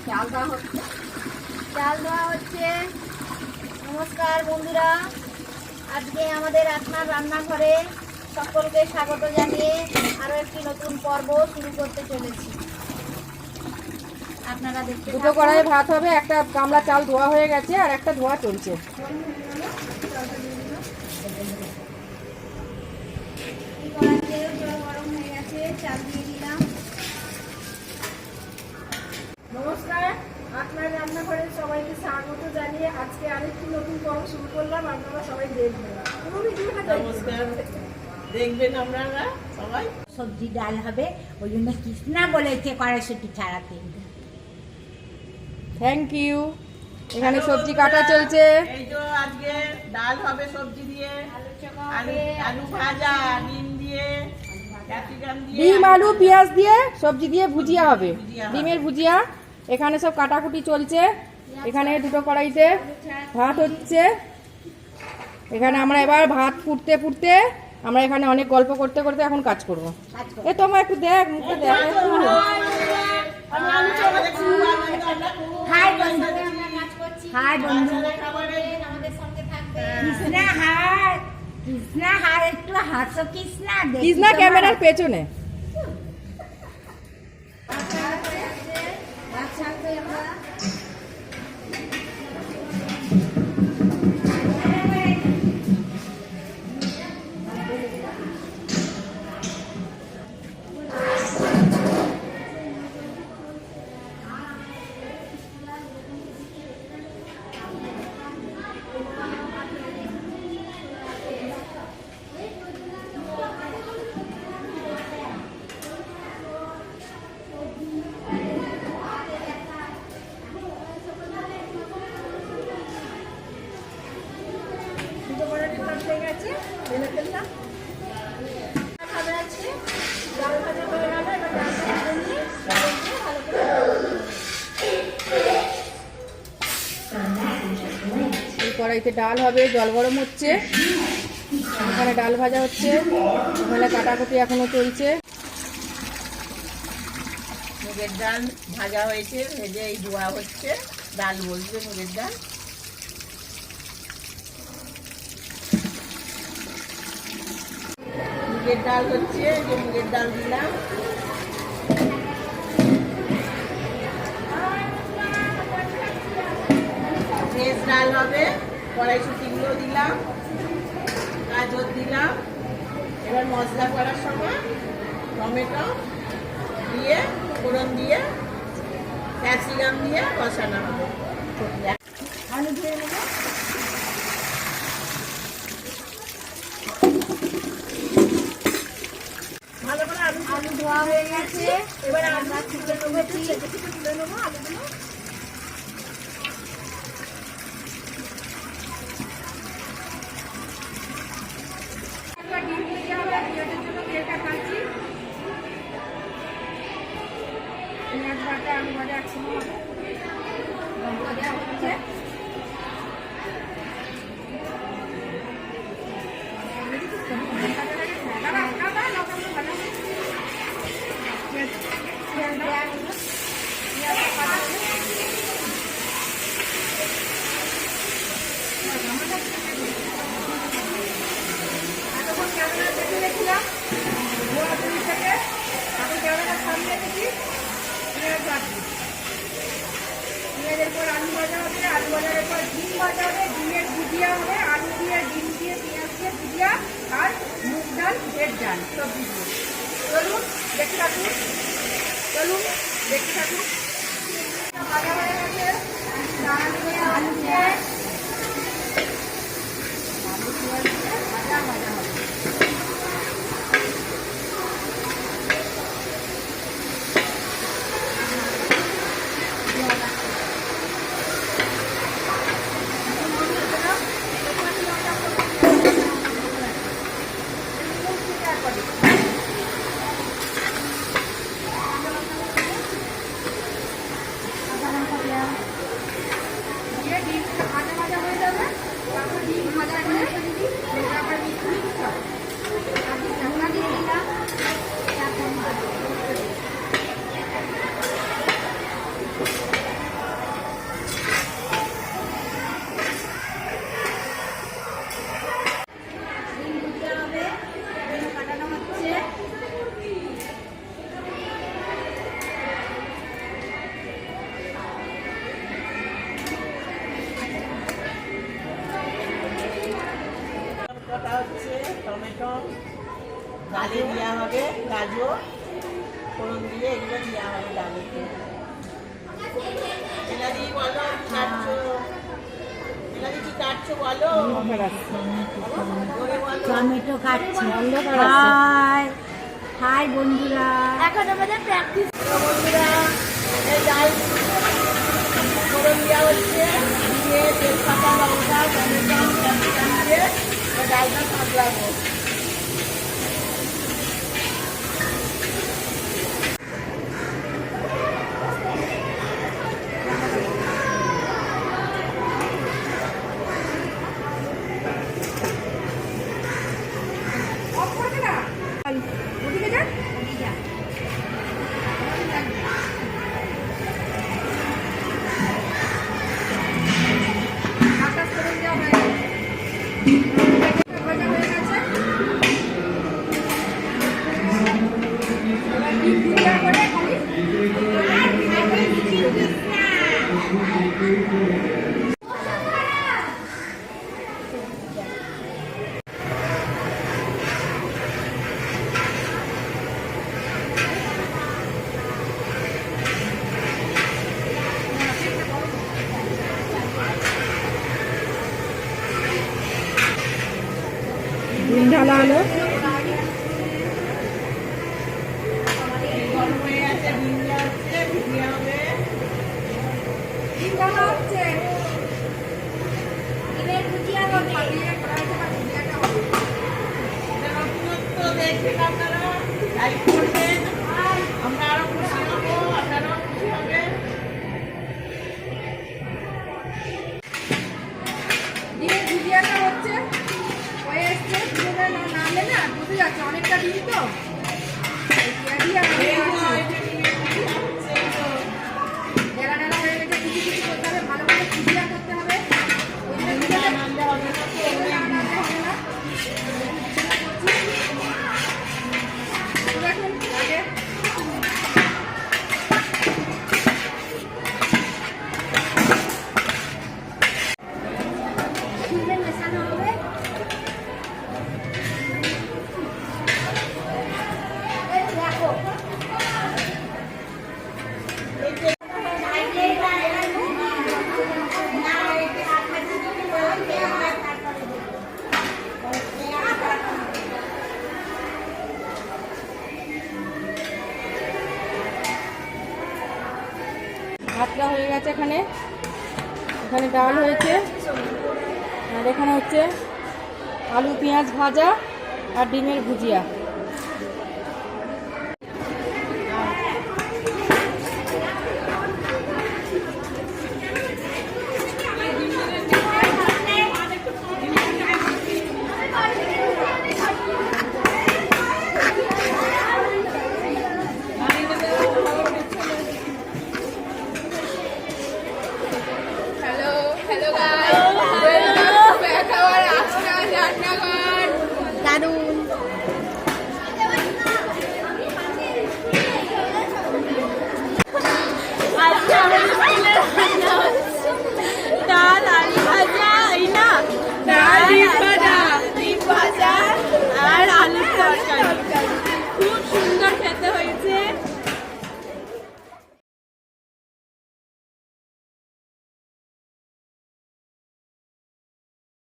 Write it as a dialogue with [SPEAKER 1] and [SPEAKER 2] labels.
[SPEAKER 1] চাল দেওয়া হচ্ছে। চাল দেওয়া হচ্ছে। নমস্কার বন্ধুরা, আজকে আমাদের আপনার রান্নাঘরে সকলকে স্বাগত জানিয়ে আরো একটি নতুন পর্ব শুরু করতে চলেছি। আপনারা দেখতে
[SPEAKER 2] দুটো কড়াই ভাত হবে, একটা গামলা চাল ধোয়া হয়ে গেছে আর একটা ধোয়া চলছে।
[SPEAKER 1] গরম হয়ে গেছে, চাল দিয়ে দিলাম।
[SPEAKER 2] নমস্কার, আপনার রান্নাঘরে সবাইকে স্বাগত জানিয়ে আজকে আরেকটি নতুন পর্ব শুরু করলাম। আপনারা সবাই দেখবেন,
[SPEAKER 3] নমস্কার, দেখবেন আপনারা সবাই।
[SPEAKER 1] সবজি ডাল হবে, ওই জন্য কৃষ্ণা বলেছে কড়াইশুঁটি ছাড়াতে।
[SPEAKER 2] Thank you. এখানে সবজি কাটা চলছে।
[SPEAKER 3] এই তো আজকে ডাল হবে সবজি দিয়ে, আলু ভাজা, ডিম দিয়ে, ক্যাপসিকাম দিয়ে,
[SPEAKER 2] ডিম, আলু, পেঁয়াজ দিয়ে সবজি দিয়ে ভুজিয়া হবে,
[SPEAKER 3] ভুজিয়া হবে।
[SPEAKER 2] ডিমের ভুজিয়া। এখানে সব কাটাকুটি চলছে। এখানে দুটো কড়াইতে ভাত হচ্ছে। এখানে আমরা এবার ভাত ফুটতে ফুটতে আমরা এখানে অনেক গল্প করতে করতে এখন কাজ করবো। এ তোমার একটু দেখ, মুখে দেখ একটু।
[SPEAKER 1] হাই বন্ধু, হাই বন্ধু, কৃষ্ণা হাই, কৃষ্ণা হাই, একটু হাসো কৃষ্ণা।
[SPEAKER 2] কৃষ্ণা ক্যামেরার পেছনে। কড়াইতে ডাল হবে, জল গরম হচ্ছে। এখানে ডাল ভাজা হচ্ছে, এখানে কাটাকুটি এখনো চলছে।
[SPEAKER 3] মুগের ডাল ভাজা হয়েছে, ভেজে এই ধোয়া হচ্ছে। ডাল বলছে মুগের ডাল। মুগের ডাল হচ্ছে, যে মুগের ডাল দিলাম। ভেজ ডাল হবে, কড়াইশুঁটিগুলো দিলাম, গাজর দিলাম। এবার মশলা করার সময় টমেটো দিয়ে, ফোড়ন দিয়ে, ক্যাপসিকাম দিয়ে কষানো হবে।
[SPEAKER 1] আলু ধুয়ে নেবো।
[SPEAKER 2] ভালো করে
[SPEAKER 1] আলু ধোয়া হয়ে গেছে,
[SPEAKER 2] এবার
[SPEAKER 1] আমরা তুলে নেবো।
[SPEAKER 2] তুলে নেবো আলুগুলো। পেঁয়াজ বাটা, আলু ভাজা একসঙ্গে হবে। লঙ্কা দেওয়া হচ্ছে। এতক্ষণ ক্যামেরা দেখে গেছিলাম গোয়াপুরি থেকে, এখন ক্যামেরার সামনে দেখি পেঁয়াজ বাটি। পেঁয়াজের পর আলু ভাজা হবে, আলু ভাজার পর ডিম ভাজা হবে, ডিমের ভুজিয়া হবে, আলু দিয়ে, ডিম দিয়ে, পেঁয়াজ দিয়ে ভুজিয়া, আর মুগ ডাল, ভেজ ডাল সবজি দিয়ে। চলুন দেখতে থাকুন, চলুন দেখতে থাকুন। ভাজা হয়ে গেছে, ডাল দিয়ে, আলু দিয়ে, ভাজা ভাজা হবে। দিয়ে ডিমটা ভাজা
[SPEAKER 3] কটা হচ্ছে টমেটো, ডালে দেওয়া হবে গাজর, ফোড়ন দিয়ে এগুলো দেওয়া হবে ডালেতে। এলাদি বলো কি কাটছো? এলাদি কি কাটছো বলো? জোরে বলো।
[SPEAKER 1] টমেটো কাটছি। হাই হাই বন্ধুরা, এখন আমাদের প্র্যাকটিস।
[SPEAKER 3] বন্ধুরা এই ডাল ফোড়ন দেওয়া হচ্ছে, দিয়ে তেজপাতা, লঙ্কা, টমেটো, ক্যাপসিকাম দিয়ে ডালটা সাঁতলাবো।
[SPEAKER 2] অফ করবে না ওদিকে যান আকাশ করে দেওয়া হয়ে গেছে ভাজা হয়ে গেছে এবার ডিম ভুজিয়া করে খালি ডিম ঢালা হলো
[SPEAKER 3] গরম হয়ে গেছে, ডিম দেওয়া হচ্ছে, ভুজিয়া হবে।
[SPEAKER 2] ডিম ঢালা হচ্ছে ডিমের ভুজিয়া হবে ভুজিয়াটা হবে
[SPEAKER 3] এটা নতুনত্ব দেখবেন আপনারা, লাইক করবেন, আমরা আরো খুশি হবো, আপনারাও খুশি হবেন।
[SPEAKER 2] ডিমের ভুজিয়াটা হচ্ছে হয়ে এসছে ডিমের নামলে না বুঝে যাচ্ছে অনেকটা ডিম তো
[SPEAKER 3] এই তো, এই যে ডিমের ভুজিয়া হচ্ছে, এই তো।
[SPEAKER 2] ডেলা ডেলা হয়ে গেছে কুচি কুচি করতে হবে ভালো করে ভুজিয়া করতে হবে ওই জন্য
[SPEAKER 3] ডিমটা নামলে হবে না তো,
[SPEAKER 2] এগুলো
[SPEAKER 3] অনেক
[SPEAKER 2] না নামলে হবে না দেখুন আগে
[SPEAKER 1] ডিমে মেশানো হবে। এই দেখো
[SPEAKER 2] ভাতটা হয়ে গেছে এখানে এখানে ডাল হয়েছে আর এখানে হচ্ছে আলু পেঁয়াজ ভাজা আর ডিমের ভুজিয়া